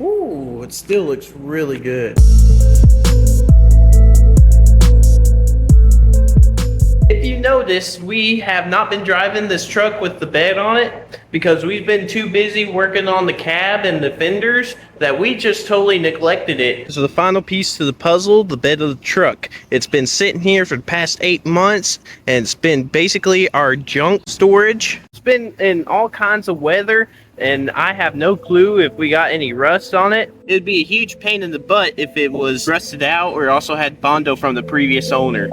Ooh, it still looks really good. If you notice, we have not been driving this truck with the bed on it because we've been too busy working on the cab and the fenders that we just totally neglected it. So the final piece to the puzzle, the bed of the truck. It's been sitting here for the past 8 months and it's been basically our junk storage. It's been in all kinds of weather and I have no clue if we got any rust on it. It'd be a huge pain in the butt if it was rusted out or also had Bondo from the previous owner.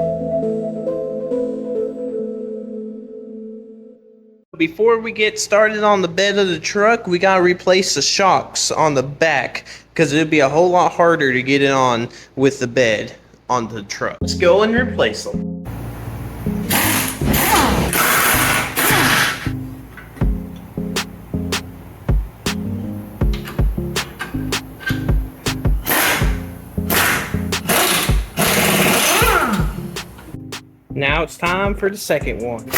Before we get started on the bed of the truck, we gotta replace the shocks on the back because it'd be a whole lot harder to get it on with the bed on the truck. Let's go and replace them. Now it's time for the second one.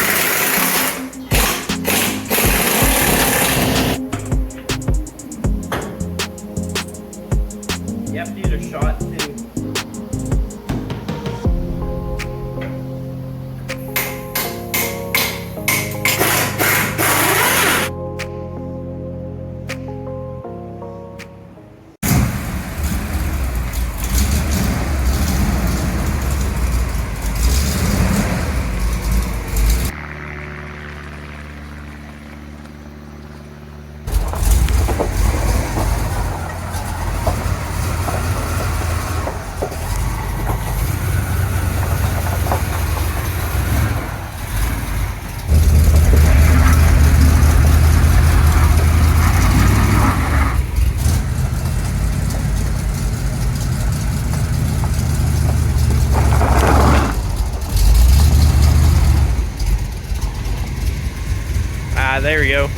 Yep, these are shot too. There we go.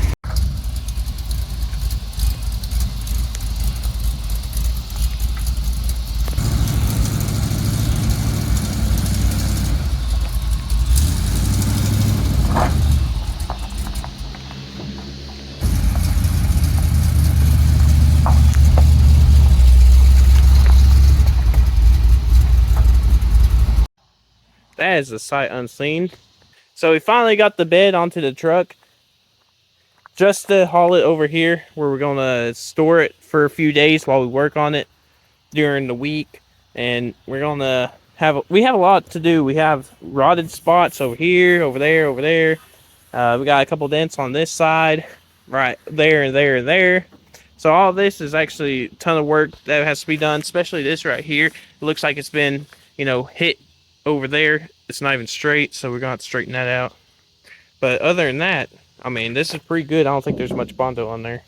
That is a sight unseen. So we finally got the bed onto the truck. Just to haul it over here where we're gonna store it for a few days while we work on it during the week. And we're gonna we have a lot to do. We have rotted spots over here, over there, over there. We got a couple dents on this side, right there and there and there. So all this is actually a ton of work that has to be done, especially this right here. It looks like it's been, hit over there. It's not even straight, so we're gonna have to straighten that out. But other than that, I mean, this is pretty good. I don't think there's much Bondo on there.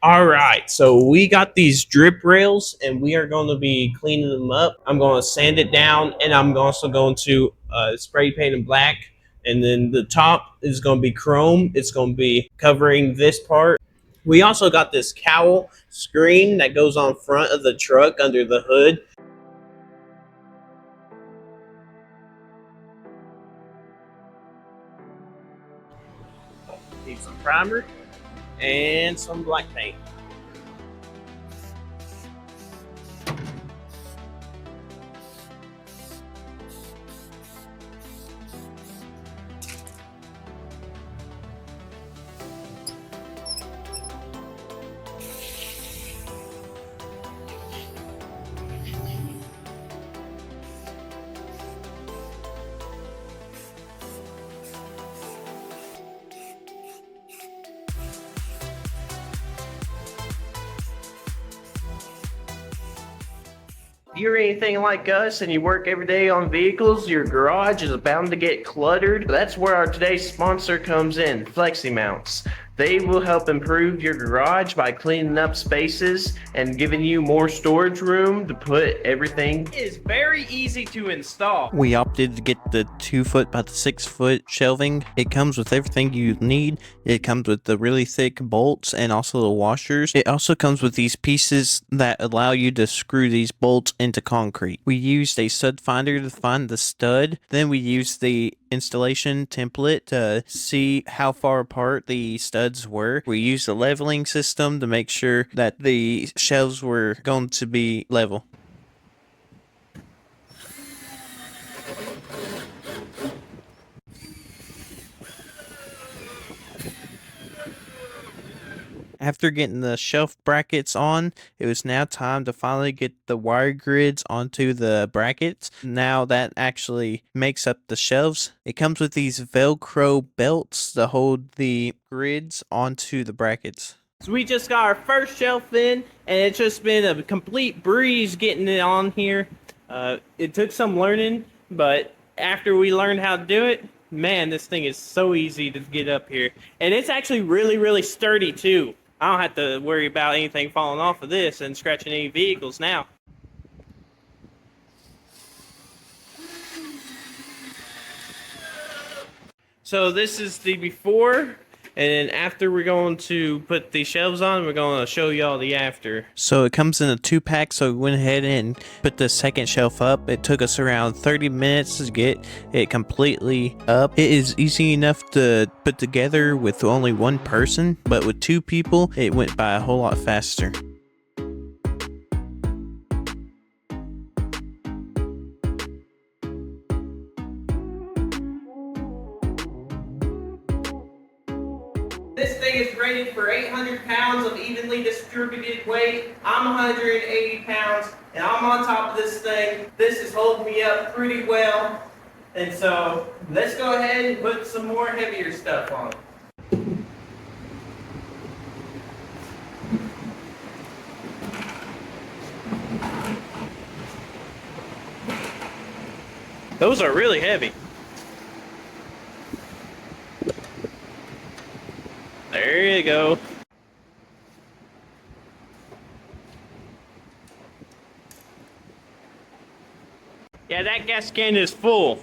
All right, so we got these drip rails and we are going to be cleaning them up. I'm going to sand it down and I'm also going to spray paint them black. And then the top is going to be chrome. It's going to be covering this part. We also got this cowl screen that goes on front of the truck under the hood. Need some primer and some black paint. If you're anything like us and you work every day on vehicles, your garage is bound to get cluttered. That's where our today's sponsor comes in, FLEXIMOUNTS. They will help improve your garage by cleaning up spaces and giving you more storage room to put everything. It is very easy to install. We opted to get the 2 foot by the 6 foot shelving. It comes with everything you need. It comes with the really thick bolts and also the washers. It also comes with these pieces that allow you to screw these bolts into concrete. We used a stud finder to find the stud. Then we used the installation template to see how far apart the studs were. We used a leveling system to make sure that the shelves were going to be level. After getting the shelf brackets on, it was now time to finally get the wire grids onto the brackets. Now that actually makes up the shelves. It comes with these Velcro belts to hold the grids onto the brackets. So we just got our first shelf in, and it's just been a complete breeze getting it on here. It took some learning, but after we learned how to do it, man, this thing is so easy to get up here. And it's actually really, really sturdy too. I don't have to worry about anything falling off of this and scratching any vehicles now. So this is the before, and then after we're going to put the shelves on, we're going to show y'all the after. So it comes in a 2-pack, so we went ahead and put the second shelf up. It took us around 30 minutes to get it completely up. It is easy enough to put together with only one person, but with 2 people, it went by a whole lot faster. This thing is rated for 800 pounds of evenly distributed weight. I'm 180 pounds, and I'm on top of this thing. This is holding me up pretty well. And so, let's go ahead and put some more heavier stuff on. Those are really heavy. There you go. Yeah, that gas can is full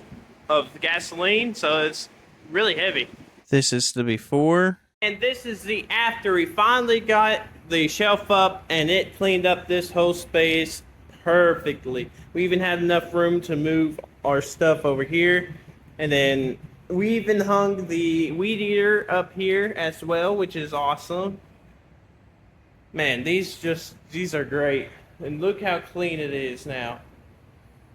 of gasoline, so it's really heavy. This is the before. And this is the after. We finally got the shelf up and it cleaned up this whole space perfectly. We even had enough room to move our stuff over here. And then we even hung the weed eater up here as well, which is awesome. Man, these are great. And look how clean it is now.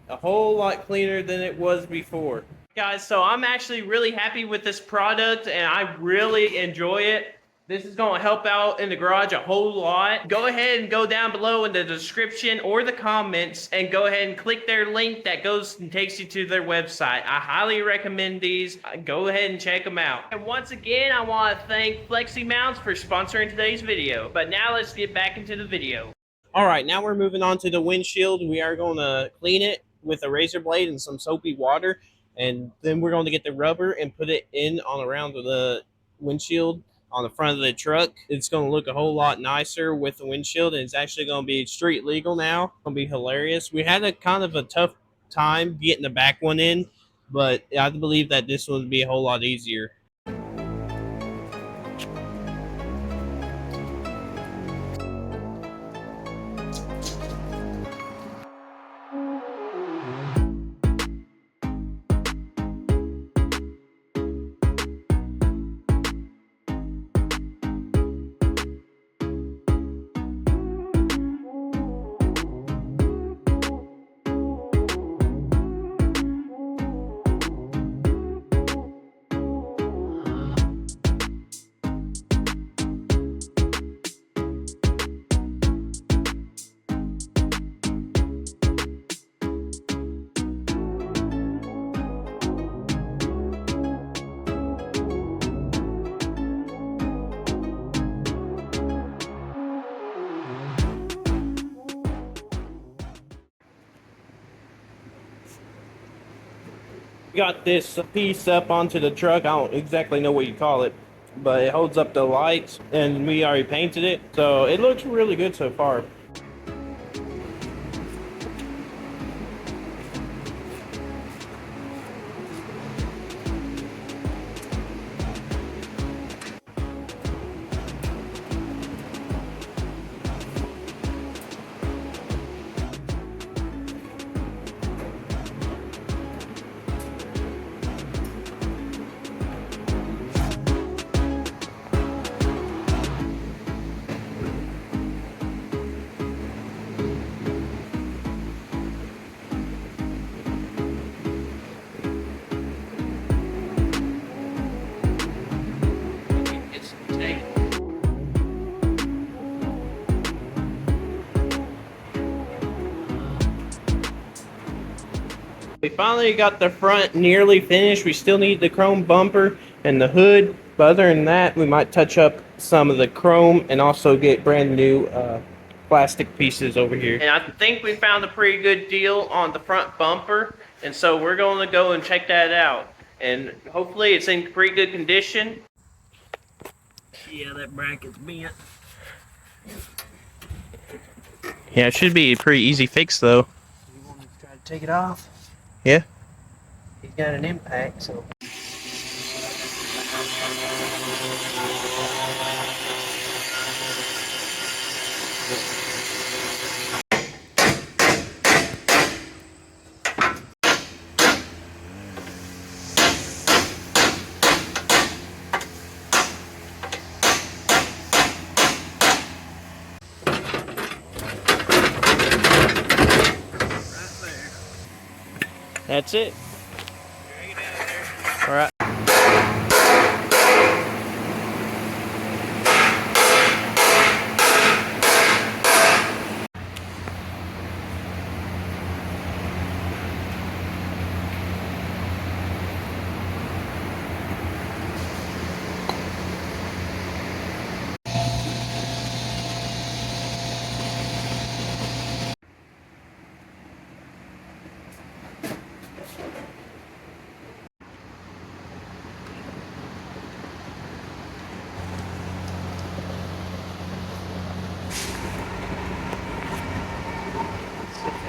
A whole lot cleaner than it was before. Guys, so I'm actually really happy with this product and I really enjoy it. This is going to help out in the garage a whole lot. Go ahead and go down below in the description or the comments and go ahead and click their link that goes and takes you to their website. I highly recommend these. Go ahead and check them out. And once again, I want to thank FLEXIMOUNTS for sponsoring today's video. But now let's get back into the video. All right, now we're moving on to the windshield. We are going to clean it with a razor blade and some soapy water. And then we're going to get the rubber and put it in on around the windshield on the front of the truck. It's going to look a whole lot nicer with the windshield, and it's actually going to be street legal now. It's going to be hilarious. We had a kind of a tough time getting the back one in, but I believe that this one would be a whole lot easier. Got this piece up onto the truck. I don't exactly know what you call it, but it holds up the lights, and we already painted it, so it looks really good so far. We finally got the front nearly finished. We still need the chrome bumper and the hood, but other than that, we might touch up some of the chrome and also get brand new plastic pieces over here. And I think we found a pretty good deal on the front bumper, and so we're going to go and check that out. And hopefully it's in pretty good condition. Yeah, that bracket's bent. Yeah, it should be a pretty easy fix though. You want me to try to take it off? Yeah. He's got an impact, so. That's it. All right.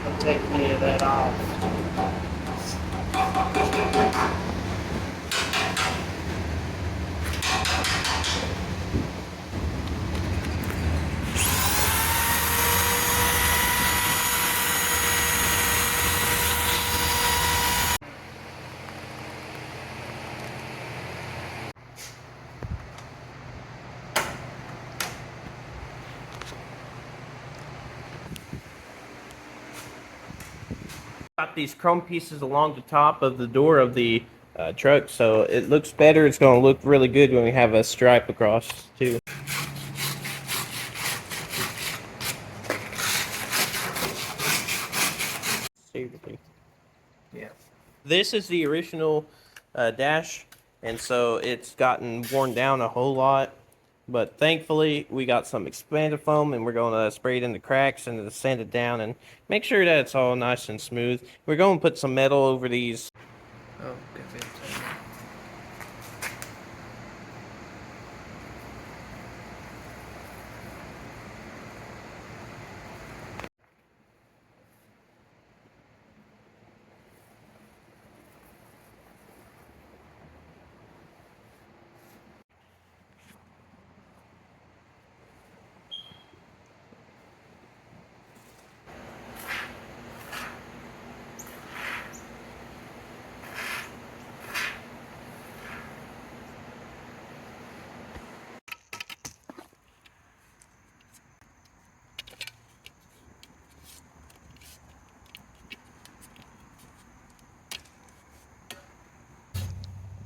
It'll take any of that off. Got these chrome pieces along the top of the door of the truck, so it looks better. It's going to look really good when we have a stripe across too. Yeah. This is the original dash, and so it's gotten worn down a whole lot. But thankfully, we got some expanded foam, and we're going to spray it in the cracks and sand it down and make sure that it's all nice and smooth. We're going to put some metal over these. Oh, good.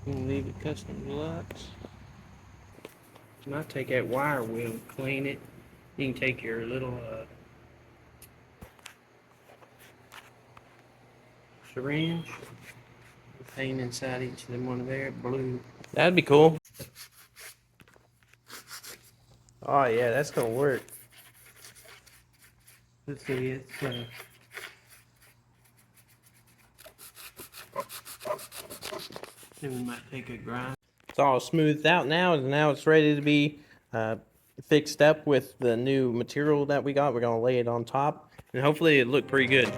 Leave it custom deluxe. Might take that wire wheel and clean it. You can take your little syringe, paint inside each of them one there, blue. That'd be cool. Oh yeah, that's gonna work. Let's see, it's Then we might take a grind. It's all smoothed out now, and now it's ready to be fixed up with the new material that we got. We're gonna lay it on top, and hopefully it look pretty good.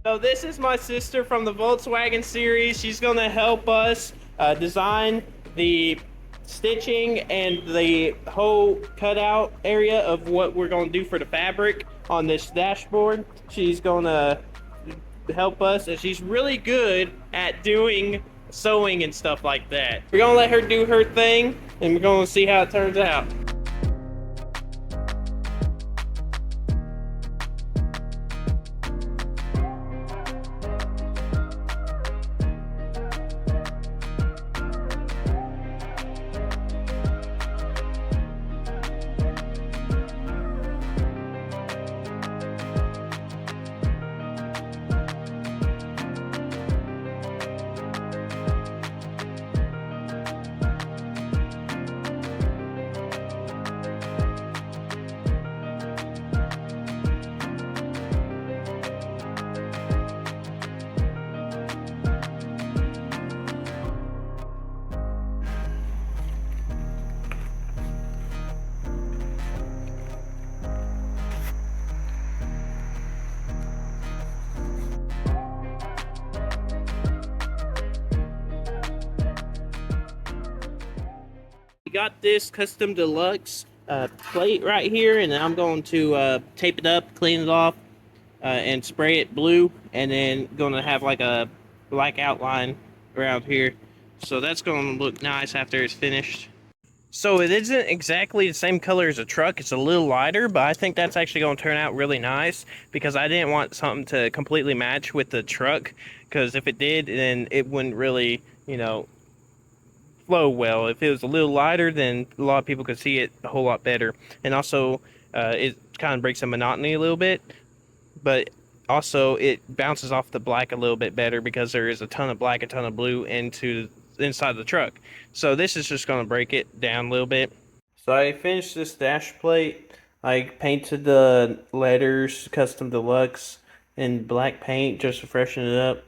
So this is my sister from the Volkswagen series. She's gonna help us design the stitching and the whole cutout area of what we're gonna do for the fabric on this dashboard. She's gonna help us, and she's really good at doing sewing and stuff like that. We're gonna let her do her thing, and we're gonna see how it turns out. We got this custom deluxe plate right here, and I'm going to tape it up, clean it off, and spray it blue, and then going to have like a black outline around here. So that's going to look nice after it's finished. So it isn't exactly the same color as a truck. It's a little lighter, but I think that's actually going to turn out really nice because I didn't want something to completely match with the truck, because if it did, then it wouldn't really, you know, flow well. If it was a little lighter, then a lot of people could see it a whole lot better. And also, it kind of breaks the monotony a little bit, but also it bounces off the black a little bit better because there is a ton of black, a ton of blue inside the truck. So this is just going to break it down a little bit. So I finished this dash plate. I painted the letters custom deluxe in black paint just to freshen it up,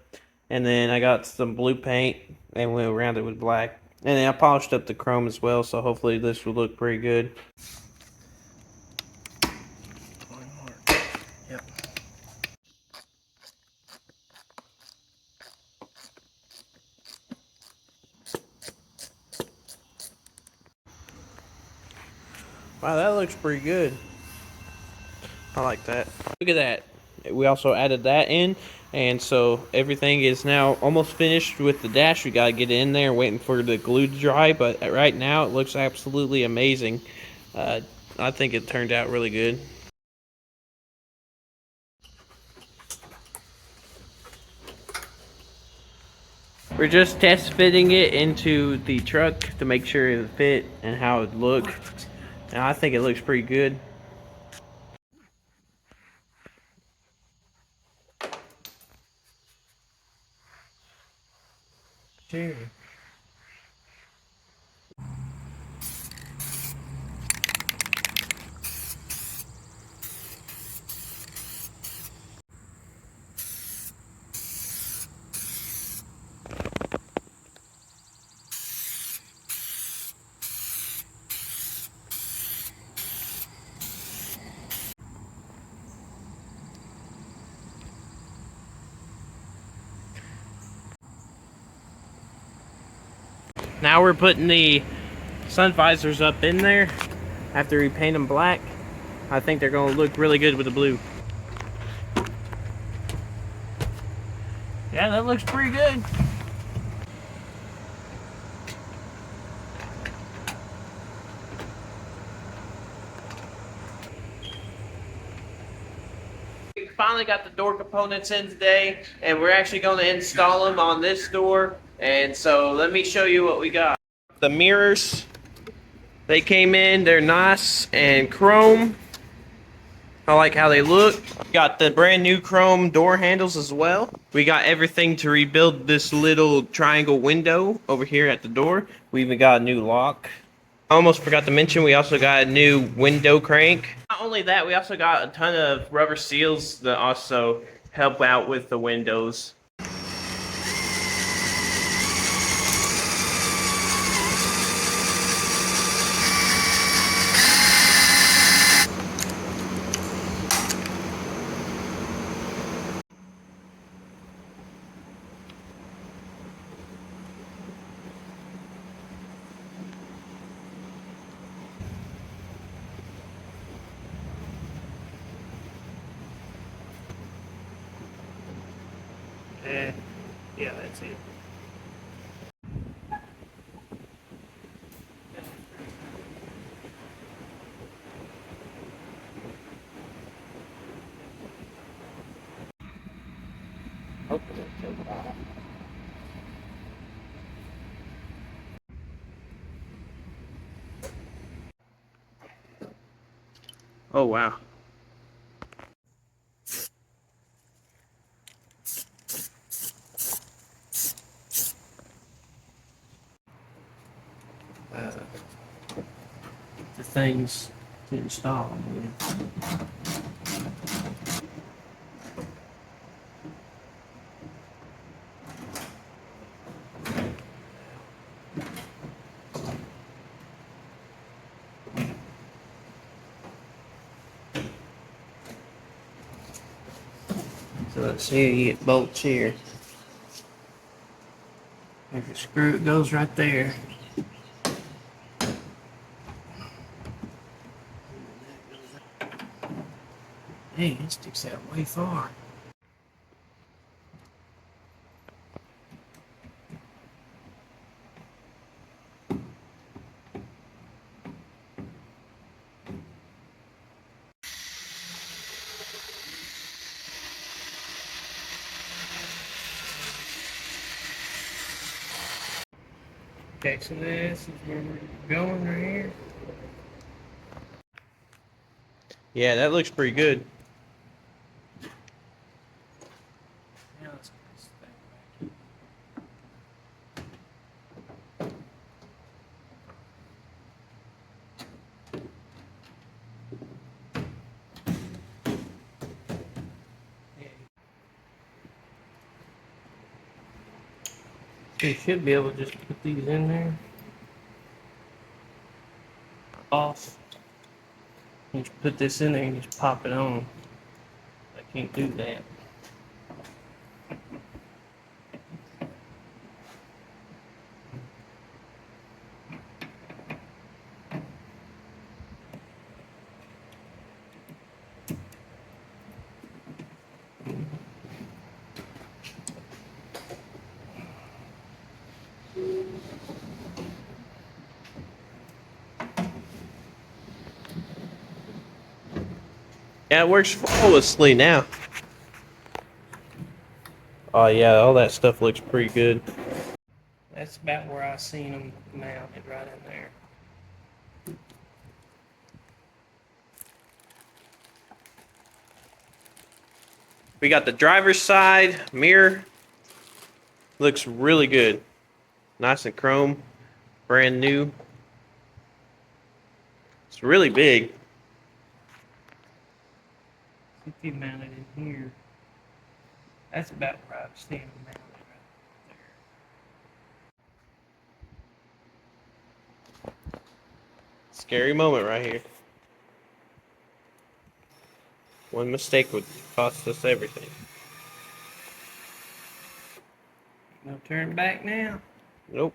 and then I got some blue paint and went around it with black. And then I polished up the chrome as well, so hopefully this will look pretty good. Yep. Wow, that looks pretty good. I like that. Look at that. We also added that in, and so everything is now almost finished with the dash. We gotta get in there waiting for the glue to dry, but right now it looks absolutely amazing. I think it turned out really good. We're just test fitting it into the truck to make sure it fit and how it look. And I think it looks pretty good. Sure. Now we're putting the sun visors up in there after we paint them black. I think they're going to look really good with the blue. Yeah, that looks pretty good. We finally got the door components in today, and we're actually going to install them on this door. And so let me show you what we got. The mirrors They came in, they're nice and chrome. I like how they look. Got the brand new chrome door handles as well. We got everything to rebuild this little triangle window over here at the door. We even got a new lock. I almost forgot to mention we also got a new window crank. Not only that, we also got a ton of rubber seals that also help out with the windows. Yeah, that's it. Hopefully it'll take off. Oh wow. The things to install. So let's see, you get bolts here. If you screw, it goes right there. Hey, it sticks out way far. Okay, so this is where we're going right here. Yeah, that looks pretty good. Now let's get this thing back. You should be able to just put these in there. Off. You just put this in there and just pop it on. I can't do that. Yeah, it works flawlessly now. Oh yeah, all that stuff looks pretty good. That's about where I seen them mounted, right in there. We got the driver's side mirror. Looks really good. Nice and chrome. Brand new. It's really big. If you mount it in here, that's about where I've seen them mounted, right Scary moment right here. One mistake would cost us everything. there. No turn back now. Nope.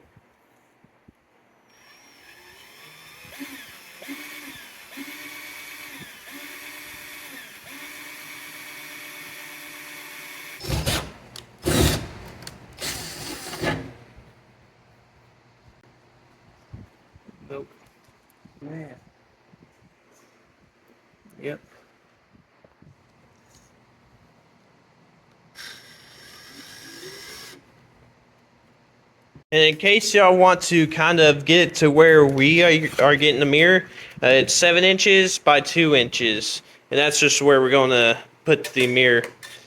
Nope. Yeah. Yep. And in case y'all want to kind of get it to where we are getting the mirror, it's 7 inches by 2 inches. And that's just where we're going to put the mirror,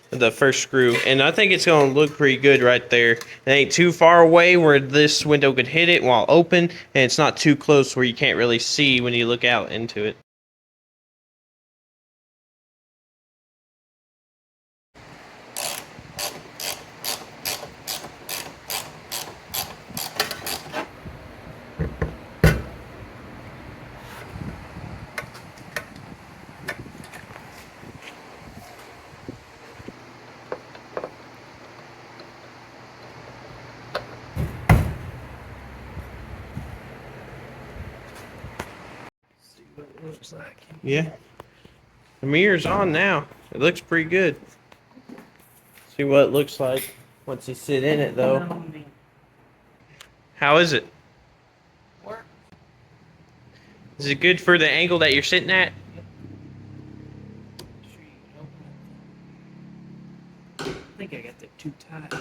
the first screw. And I think it's going to look pretty good right there. It ain't too far away where this window could hit it while open, and it's not too close where you can't really see when you look out into it. See what it looks like. Yeah. The mirror's on now. It looks pretty good. See what it looks like once you sit in it, though. How is it? Work. Is it good for the angle that you're sitting at? I think I got that too tight.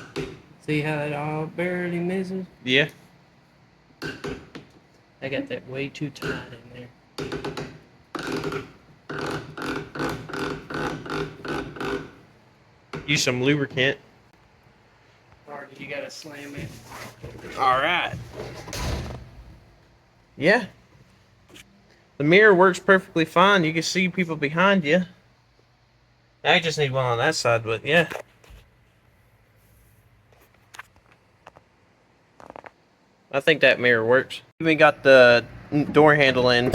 See how it all barely misses? Yeah. I got that way too tight in there. Use some lubricant. Alright, you gotta slam it. Alright. Yeah. The mirror works perfectly fine. You can see people behind you. I just need one on that side, but yeah. I think that mirror works. Even got the door handle in,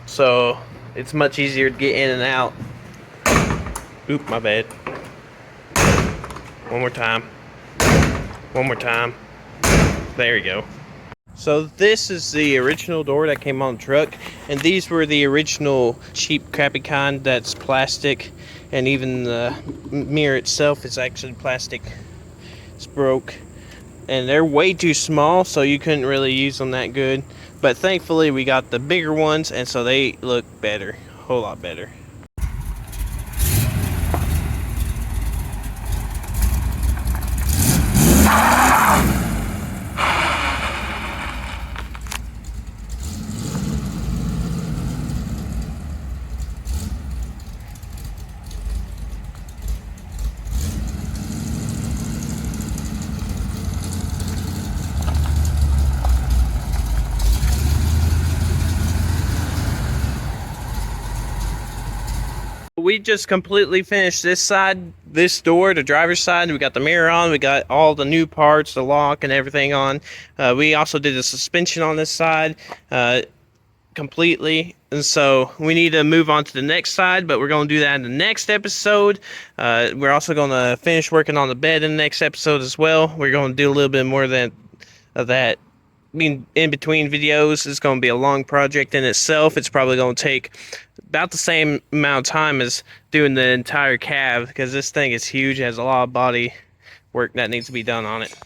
so it's much easier to get in and out. Oop, my bad. One more time. One more time. There we go. So this is the original door that came on the truck, and these were the original cheap crappy kind that's plastic, and even the mirror itself is actually plastic. It's broke, and they're way too small, so you couldn't really use them that good, but thankfully we got the bigger ones, and so they look better, a whole lot better. We just completely finished this side, this door, the driver's side. We got the mirror on, we got all the new parts, the lock and everything on. We also did the suspension on this side completely, and so we need to move on to the next side, but we're going to do that in the next episode. We're also going to finish working on the bed in the next episode as well. We're going to do a little bit more of that in between videos. It's going to be a long project in itself. It's probably going to take about the same amount of time as doing the entire cab, because this thing is huge. It has a lot of body work that needs to be done on it.